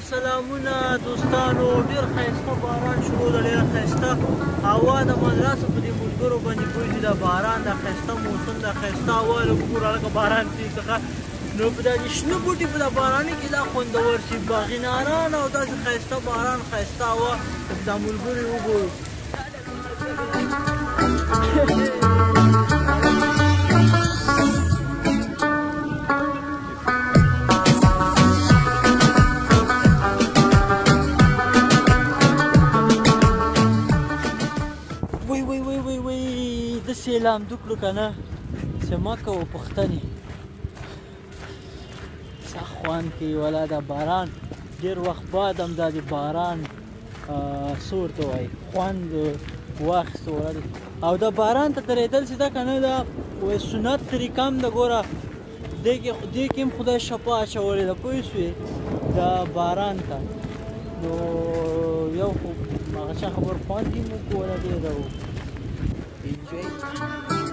سلامونه دوستانو، ډېر ښایسته باران شروع ده، ډېره ښایسته هوا د مدرسو په دې ملګرو باندې پوه شي. دا باران دا ښایسته موسم دا ښایسته هوا لږ ګوره هلکه باران پرې څخه نو په دا شنه بوټي په دا باراني کې دا خوندور شي باغیناران او داسې ښایسته باران ښایسته هوا دا ملګرو یې وګورو. داسې یې لامده کړو که نه چې مه کوو پوښتنې څه خوند کوي ولا دا باران ډېر وخت بعد هم دا د باران څه ورته وایي خوند واخیستو ولا او دا باران ته درېدل چې ده که نه دا وایي سنت طریقه هم ده ګوره دې کې هم خدای شفا اچولې ده پوه شوې دا باران ته نو یو خو هغه چا خبر خوند یې مو ولا ډېر ده Enjoy.